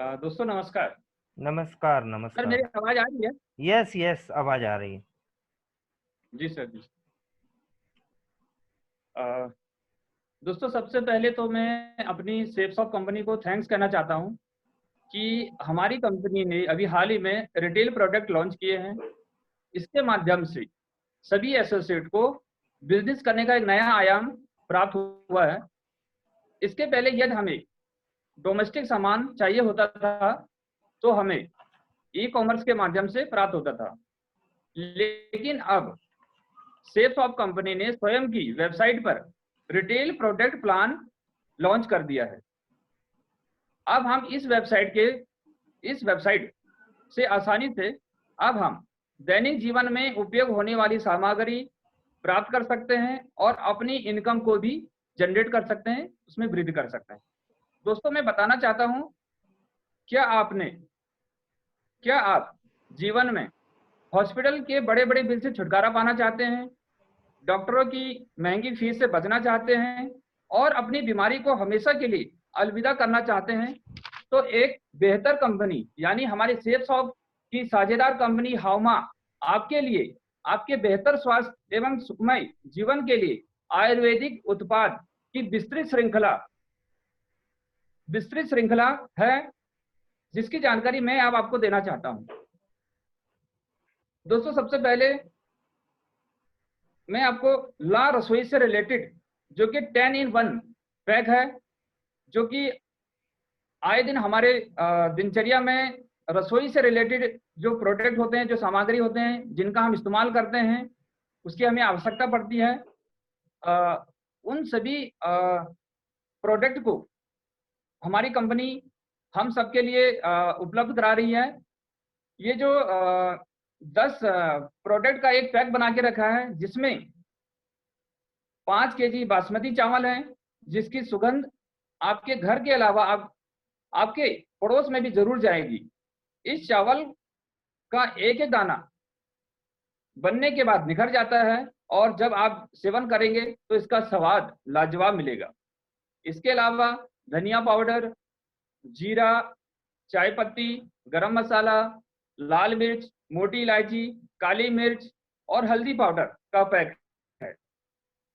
दोस्तों नमस्कार। नमस्कार, सर मेरी नमस्कार। आवाज आ रही है? यस, यस, आवाज़ आ रही है। जी सर जी। अ, दोस्तों सबसे पहले तो मैं अपनी सेफ्सॉफ्ट कंपनी को थैंक्स कहना चाहता हूँ कि हमारी कंपनी ने अभी हाल ही में रिटेल प्रोडक्ट लॉन्च किए हैं। इसके माध्यम से सभी एसोसिएट को बिजनेस करने का एक नया आयाम प्राप्त हुआ है। इसके पहले यदि हमें डोमेस्टिक सामान चाहिए होता था तो हमें ई कॉमर्स के माध्यम से प्राप्त होता था, लेकिन अब सेफ्सॉफ्ट कंपनी ने स्वयं की वेबसाइट पर रिटेल प्रोडक्ट प्लान लॉन्च कर दिया है। अब हम इस वेबसाइट से आसानी से अब हम दैनिक जीवन में उपयोग होने वाली सामग्री प्राप्त कर सकते हैं और अपनी इनकम को भी जनरेट कर सकते हैं, उसमें वृद्धि कर सकते हैं। दोस्तों मैं बताना चाहता हूं, क्या क्या आप जीवन में हॉस्पिटल के बड़े-बड़े बिल से छुटकारा पाना चाहते हैं, डॉक्टरों की महंगी फीस से बचना चाहते हैं और अपनी बीमारी को हमेशा के लिए अलविदा करना चाहते हैं, तो एक बेहतर कंपनी यानी हमारी सेफ्सॉफ्ट की साझेदार कंपनी हाउमा आपके लिए, आपके बेहतर स्वास्थ्य एवं सुखमय जीवन के लिए आयुर्वेदिक उत्पाद की विस्तृत श्रृंखला है, जिसकी जानकारी मैं अब आपको देना चाहता हूं। दोस्तों सबसे पहले मैं आपको ला रसोई से रिलेटेड जो कि 10 इन 1 पैक है, जो कि आए दिन हमारे दिनचर्या में रसोई से रिलेटेड जो प्रोडक्ट होते हैं, जो सामग्री होते हैं, जिनका हम इस्तेमाल करते हैं, उसकी हमें आवश्यकता पड़ती है। उन सभी प्रोडक्ट को हमारी कंपनी हम सबके लिए उपलब्ध करा रही है। ये जो 10 प्रोडक्ट का एक पैक बना के रखा है, जिसमें 5 केजी बासमती चावल है, जिसकी सुगंध आपके घर के अलावा आपके पड़ोस में भी ज़रूर जाएगी। इस चावल का एक-एक दाना बनने के बाद निखर जाता है और जब आप सेवन करेंगे तो इसका स्वाद लाजवाब मिलेगा। इसके अलावा धनिया पाउडर, जीरा, चाय पत्ती, गरम मसाला, लाल मिर्च, मोटी इलायची, काली मिर्च और हल्दी पाउडर का पैक है।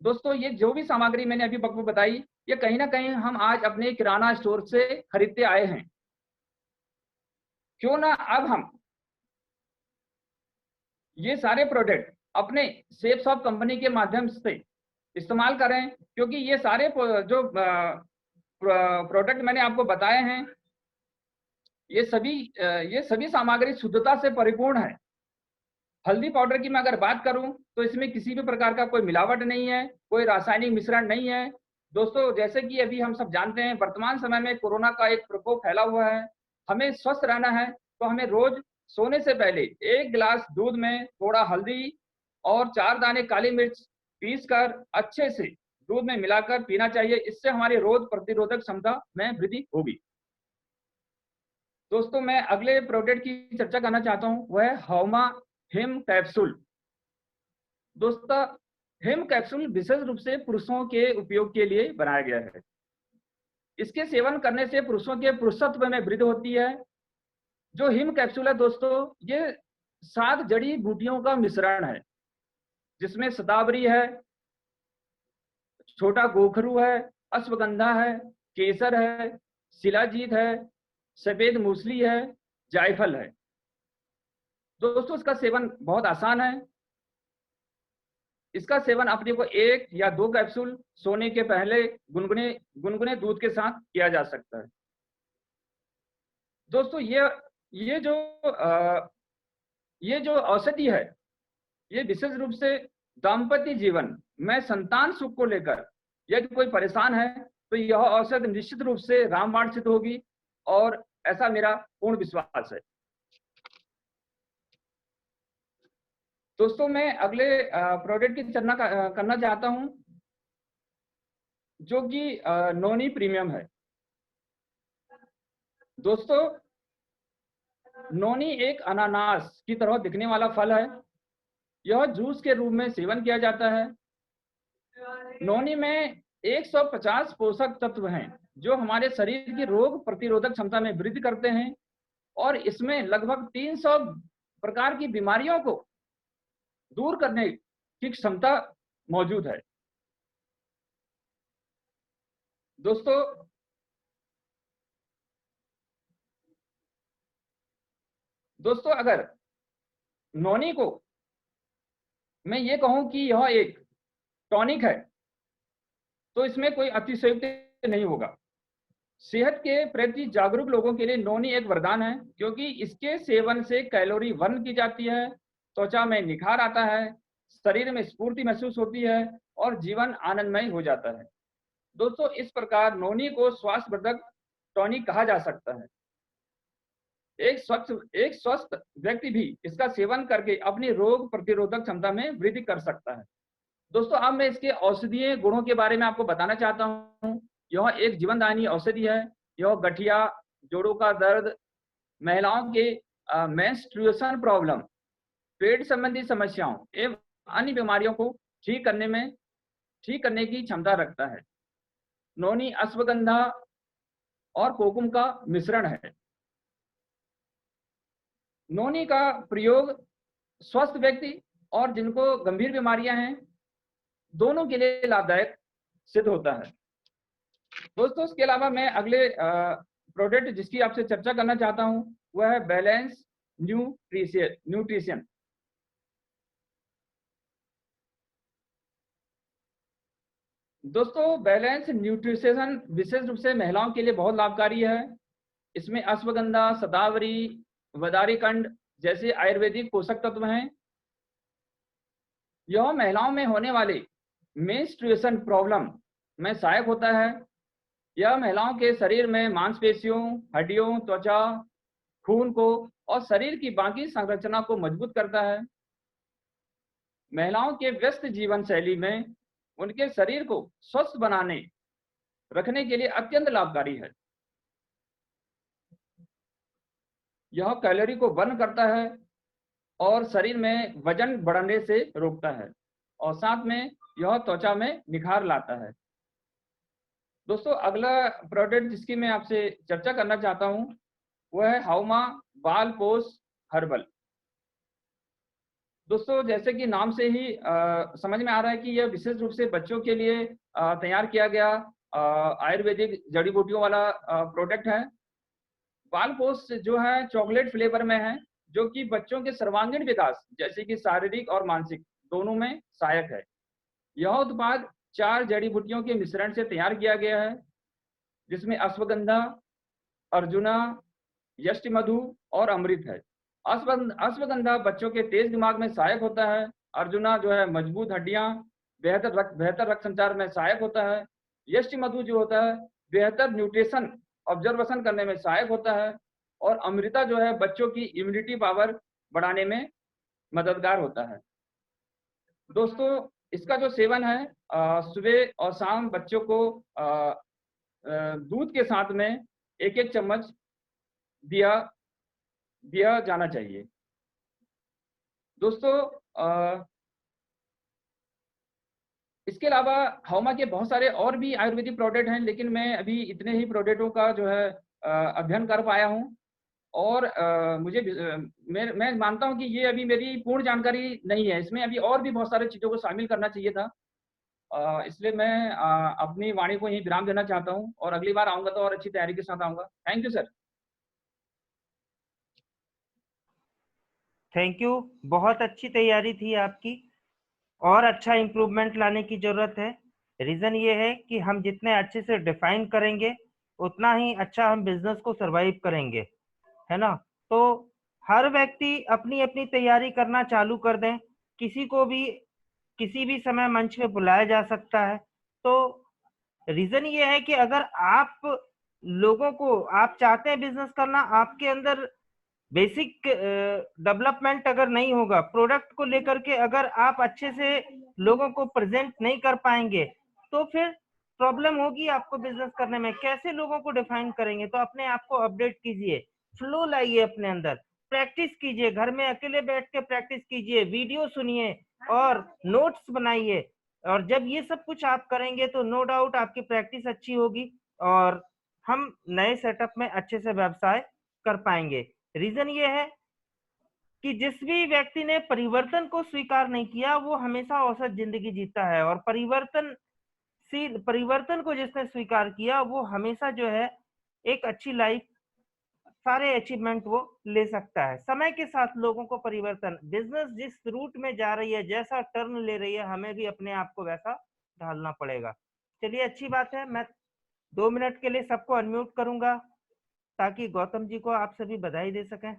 दोस्तों ये जो भी सामग्री मैंने अभी आपको बताई, ये कहीं न कहीं हम आज अपने किराना स्टोर से खरीदते आए हैं। क्यों ना अब हम ये सारे प्रोडक्ट अपने सेफ्सॉफ्ट कंपनी के माध्यम से इस्तेमाल करें, क्योंकि ये सारे प्रोडक्ट मैंने आपको बताए हैं, ये सभी सामग्री शुद्धता से परिपूर्ण है। हल्दी पाउडर की मैं अगर बात करूं तो इसमें किसी भी प्रकार का कोई मिलावट नहीं है, कोई रासायनिक मिश्रण नहीं है। दोस्तों जैसे कि अभी हम सब जानते हैं, वर्तमान समय में कोरोना का एक प्रकोप फैला हुआ है। हमें स्वस्थ रहना है तो हमें रोज सोने से पहले 1 गिलास दूध में थोड़ा हल्दी और 4 दाने काली मिर्च पीसकर अच्छे से दूध में मिलाकर पीना चाहिए। इससे हमारी रोग प्रतिरोधक क्षमता में वृद्धि होगी। दोस्तों मैं अगले प्रोडक्ट की चर्चा करना चाहता हूं, वह है हाउमा हिम कैप्सूल। दोस्तों हिम कैप्सूल विशेष रूप से पुरुषों के उपयोग के लिए बनाया गया है। इसके सेवन करने से पुरुषों के पुरुषत्व में वृद्धि होती है। जो हिम कैप्सूल है दोस्तों, ये 7 जड़ी बूटियों का मिश्रण है, जिसमें शतावरी है, छोटा गोखरू है, अश्वगंधा है, केसर है, शिलाजीत है, सफेद मूसली है, जायफल है। दोस्तों इसका सेवन बहुत आसान है। इसका सेवन अपने को 1 या 2 कैप्सूल सोने के पहले गुनगुने गुनगुने दूध के साथ किया जा सकता है। दोस्तों ये जो ये जो औषधि है, ये विशेष रूप से दाम्पत्य जीवन में संतान सुख को लेकर यदि कोई परेशान है तो यह औषधि निश्चित रूप से रामबाण सिद्ध होगी, और ऐसा मेरा पूर्ण विश्वास है। दोस्तों मैं अगले प्रोडक्ट की चर्चा करना चाहता हूं, जो कि नोनी प्रीमियम है। दोस्तों नोनी एक अनानास की तरह दिखने वाला फल है। यह जूस के रूप में सेवन किया जाता है। नोनी में 150 पोषक तत्व हैं, जो हमारे शरीर की रोग प्रतिरोधक क्षमता में वृद्धि करते हैं और इसमें लगभग 300 प्रकार की बीमारियों को दूर करने की क्षमता मौजूद है। दोस्तों दोस्तों अगर नोनी को मैं ये कहूं कि यह एक टॉनिक है, तो इसमें कोई अतिशयोक्ति नहीं होगा। सेहत के प्रति जागरूक लोगों के लिए नोनी एक वरदान है, क्योंकि इसके सेवन से कैलोरी बर्न की जाती है, त्वचा में निखार आता है, शरीर में स्फूर्ति महसूस होती है और जीवन आनंदमय हो जाता है। दोस्तों इस प्रकार नोनी को स्वास्थ्यवर्धक टॉनिक कहा जा सकता है। एक स्वस्थ व्यक्ति भी इसका सेवन करके अपनी रोग प्रतिरोधक क्षमता में वृद्धि कर सकता है। दोस्तों अब मैं इसके औषधीय गुणों के बारे में आपको बताना चाहता हूँ। यह एक जीवनदायिनी औषधि है। यह गठिया, जोड़ों का दर्द, महिलाओं के मेंस्ट्रुएशन प्रॉब्लम, पेट संबंधी समस्याओं एवं अन्य बीमारियों को ठीक करने की क्षमता रखता है। नोनी अश्वगंधा और कोकुम का मिश्रण है। नोनी का प्रयोग स्वस्थ व्यक्ति और जिनको गंभीर बीमारियां हैं दोनों के लिए लाभदायक सिद्ध होता है। दोस्तों इसके अलावा मैं अगले प्रोडक्ट जिसकी आपसे चर्चा करना चाहता हूं वह है बैलेंस न्यूट्रिशन। दोस्तों बैलेंस न्यूट्रिशन विशेष रूप से महिलाओं के लिए बहुत लाभकारी है। इसमें अश्वगंधा, शतावरी, वदारीकंड जैसे आयुर्वेदिक पोषक तत्व हैं। यह महिलाओं में होने वाले मेंस्ट्रुएशन प्रॉब्लम में सहायक होता है। यह महिलाओं के शरीर में मांसपेशियों, हड्डियों, त्वचा, खून को और शरीर की बाकी संरचना को मजबूत करता है। महिलाओं के व्यस्त जीवन शैली में उनके शरीर को स्वस्थ बनाने रखने के लिए अत्यंत लाभकारी है। यह कैलोरी को बर्न करता है और शरीर में वजन बढ़ने से रोकता है और साथ में यह त्वचा में निखार लाता है। दोस्तों अगला प्रोडक्ट जिसकी मैं आपसे चर्चा करना चाहता हूं वह है हाउमा बाल पोष हर्बल। दोस्तों जैसे कि नाम से ही समझ में आ रहा है कि यह विशेष रूप से बच्चों के लिए तैयार किया गया आयुर्वेदिक जड़ी बूटियों वाला प्रोडक्ट है। बाल पोष जो है चॉकलेट फ्लेवर में है, जो कि बच्चों के सर्वांगीण विकास जैसे कि शारीरिक और मानसिक दोनों में सहायक है। यह उत्पाद 4 जड़ी बूटियों के मिश्रण से तैयार किया गया है, जिसमें अश्वगंधा, अर्जुना, यष्टिमधु और अमृत है। अश्वगंधा बच्चों के तेज दिमाग में सहायक होता है। अर्जुना जो है मजबूत हड्डियां, बेहतर रक्त संचार में सहायक होता है। यष्टिमधु जो होता है बेहतर न्यूट्रिशन ऑब्जर्वेशन करने में सहायक होता है और अमृता जो है बच्चों की इम्यूनिटी पावर बढ़ाने में मददगार होता है। दोस्तों इसका जो सेवन है सुबह और शाम बच्चों को दूध के साथ में 1-1 चम्मच दिया जाना चाहिए। दोस्तों इसके अलावा हाउमा के बहुत सारे और भी आयुर्वेदिक प्रोडक्ट हैं, लेकिन मैं अभी इतने ही प्रोडक्टों का जो है अध्ययन कर पाया हूं और मैं मानता हूं कि ये अभी मेरी पूर्ण जानकारी नहीं है। इसमें अभी और भी बहुत सारी चीज़ों को शामिल करना चाहिए था। इसलिए मैं अपनी वाणी को यहीं विराम देना चाहता हूं और अगली बार आऊँगा तो और अच्छी तैयारी के साथ आऊँगा। Thank you sir. Thank you. बहुत अच्छी तैयारी थी आपकी और अच्छा इम्प्रूवमेंट लाने की ज़रूरत है। रीज़न ये है कि हम जितने अच्छे से डिफाइन करेंगे उतना ही अच्छा हम बिजनेस को सरवाइव करेंगे, है ना। तो हर व्यक्ति अपनी अपनी तैयारी करना चालू कर दें। किसी को भी किसी भी समय मंच पे बुलाया जा सकता है। तो रीज़न ये है कि अगर आप लोगों को आप चाहते हैं बिजनेस करना, आपके अंदर बेसिक डेवलपमेंट अगर नहीं होगा प्रोडक्ट को लेकर के, अगर आप अच्छे से लोगों को प्रेजेंट नहीं कर पाएंगे तो फिर प्रॉब्लम होगी आपको बिजनेस करने में। कैसे लोगों को डिफाइन करेंगे? तो अपने आप को अपडेट कीजिए, फ्लो लाइए अपने अंदर, प्रैक्टिस कीजिए, घर में अकेले बैठ के प्रैक्टिस कीजिए, वीडियो सुनिए और नोट्स बनाइए। और जब ये सब कुछ आप करेंगे तो नो डाउट आपकी प्रैक्टिस अच्छी होगी और हम नए सेटअप में अच्छे से व्यवसाय कर पाएंगे। रीजन ये है कि जिस भी व्यक्ति ने परिवर्तन को स्वीकार नहीं किया वो हमेशा औसत जिंदगी जीता है, और परिवर्तन को जिसने स्वीकार किया वो हमेशा जो है एक अच्छी लाइफ, सारे अचीवमेंट वो ले सकता है। समय के साथ लोगों को परिवर्तन, बिजनेस जिस रूट में जा रही है, जैसा टर्न ले रही है, हमें भी अपने आप को वैसा ढालना पड़ेगा। चलिए अच्छी बात है, मैं 2 मिनट के लिए सबको अनम्यूट करूंगा ताकि गौतम जी को आप सभी बधाई दे सकें।